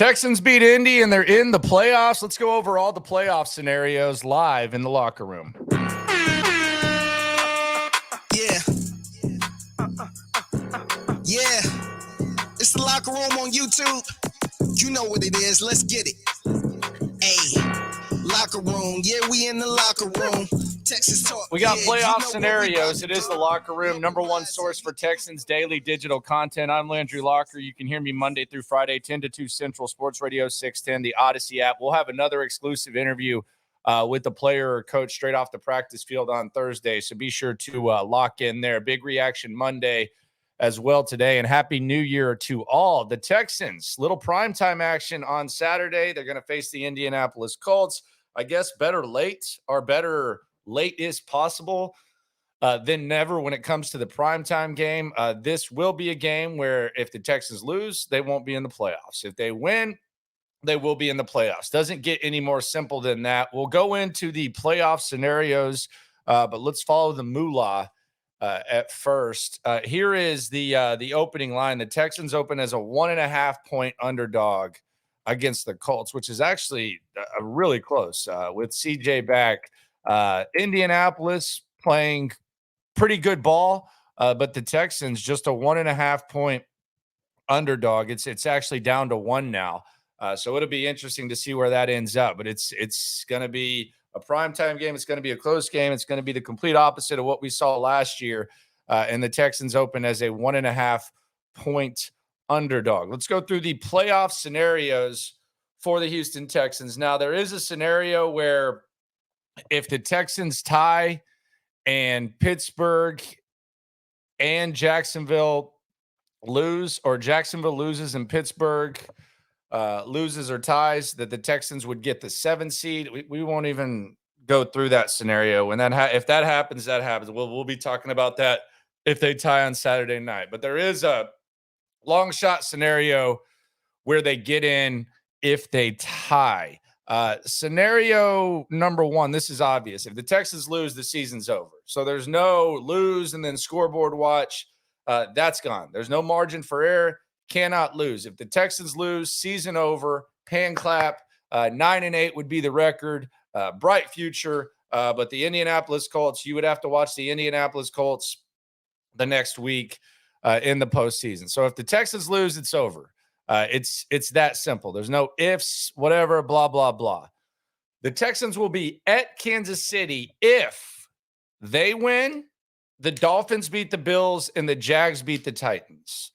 Texans beat Indy, and they're in the playoffs. Let's go over all the playoff scenarios live in the locker room. Yeah. It's the locker room on YouTube. You know what it is. Let's get it. Hey, locker room. Yeah, we in the locker room. Texas talk. We got playoff scenarios. It is the locker room, number one source for Texans daily digital content. I'm Landry Locker. You can hear me Monday through Friday, 10 to 2 Central, Sports Radio 610, the Odyssey app. We'll have another exclusive interview with the player or coach straight off the practice field on Thursday. So be sure to lock in there. Big reaction Monday as well today. And Happy New Year to all. The Texans, little primetime action on Saturday. They're going to face the Indianapolis Colts. I guess better late is possible than never when it comes to the primetime game. This will be a game where if the Texans lose, they won't be in the playoffs. If they win, they will be in the playoffs. Doesn't get any more simple than that. We'll go into the playoff scenarios, but let's follow the moolah at first. Here is the opening line. The Texans open as a 1.5-point underdog against the Colts, which is actually really close with CJ back. Indianapolis playing pretty good ball, but the Texans just a 1.5-point underdog. It's actually down to 1 now. So it'll be interesting to see where that ends up. But it's going to be a primetime game. It's going to be a close game. It's going to be the complete opposite of what we saw last year. And the Texans open as a 1.5-point underdog. Let's go through the playoff scenarios for the Houston Texans. Now, there is a scenario where if the Texans tie and Pittsburgh and Jacksonville lose, or Jacksonville loses and Pittsburgh loses or ties, that the Texans would get the 7 seed. We won't even go through that scenario. When if that happens, that happens. We'll be talking about that if they tie on Saturday night. But there is a long shot scenario where they get in if they tie. Scenario number 1, this is obvious. If the Texans lose, the season's over. So there's no lose and then scoreboard watch. That's gone. There's no margin for error. Cannot lose. If the Texans lose, season over, hand clap. 9-8 would be the record. Bright future. But the Indianapolis Colts, you would have to watch the Indianapolis Colts the next week in the postseason. So if the Texans lose, it's over. It's that simple. There's no ifs, whatever, blah, blah, blah. The Texans will be at Kansas City if they win, the Dolphins beat the Bills, and the Jags beat the Titans.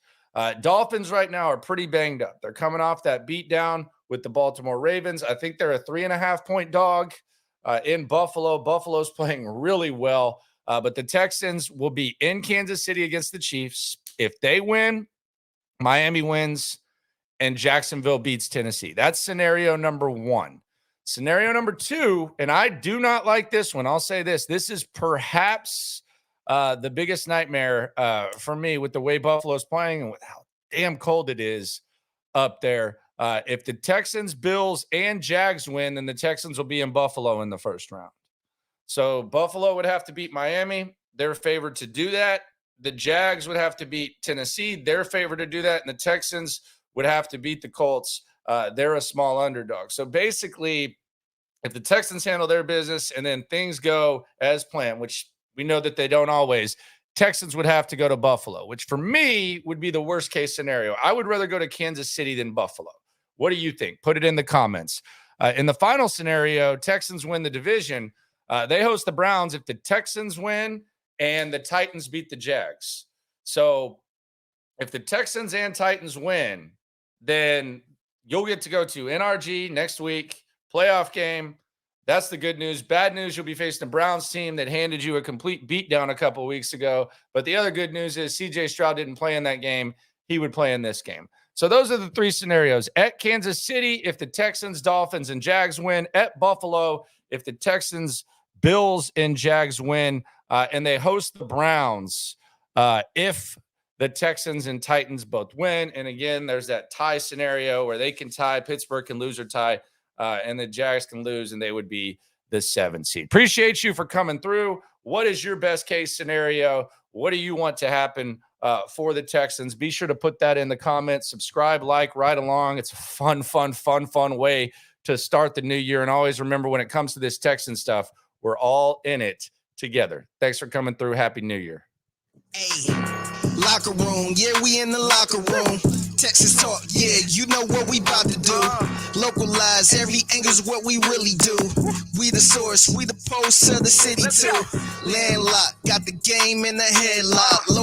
Dolphins right now are pretty banged up. They're coming off that beatdown with the Baltimore Ravens. I think they're a 3.5-point dog in Buffalo. Buffalo's playing really well, but the Texans will be in Kansas City against the Chiefs. If they win, Miami wins, and Jacksonville beats Tennessee. That's scenario number 1. Scenario number 2, and I do not like this one. I'll say this. This is perhaps the biggest nightmare for me with the way Buffalo's playing and with how damn cold it is up there. If the Texans, Bills, and Jags win, then the Texans will be in Buffalo in the first round. So Buffalo would have to beat Miami. They're favored to do that. The Jags would have to beat Tennessee. They're favored to do that. And the Texans would have to beat the Colts. They're a small underdog. So basically, if the Texans handle their business and then things go as planned, which we know that they don't always, Texans would have to go to Buffalo, which for me would be the worst case scenario. I would rather go to Kansas City than Buffalo. What do you think? Put it in the comments. In the final scenario, Texans win the division. They host the Browns if the Texans win and the Titans beat the Jags. So if the Texans and Titans win, then you'll get to go to NRG next week, playoff game. That's the good news. Bad news, you'll be facing a Browns team that handed you a complete beatdown a couple of weeks ago. But the other good news is CJ Stroud didn't play in that game. He would play in this game. So those are the 3 scenarios. At Kansas City, if the Texans, Dolphins, and Jags win. At Buffalo, if the Texans, Bills, and Jags win. And they host the Browns if the Texans and Titans both win. And again, there's that tie scenario where they can tie, Pittsburgh can lose or tie, and the Jags can lose, and they would be the 7 seed. Appreciate you for coming through. What is your best case scenario? What do you want to happen for the Texans. Be sure to put that in the comments. Subscribe, like, right along. It's a fun way to start the new year. And always remember, when it comes to this Texan stuff, we're all in it together. Thanks for coming through. Happy New Year. Hey, locker room, yeah, we in the locker room. Texas talk, yeah, you know what we about to do. Localize, every angle's what we really do. We the source, we the pulse of the city too. Landlocked, got the game in the headlock.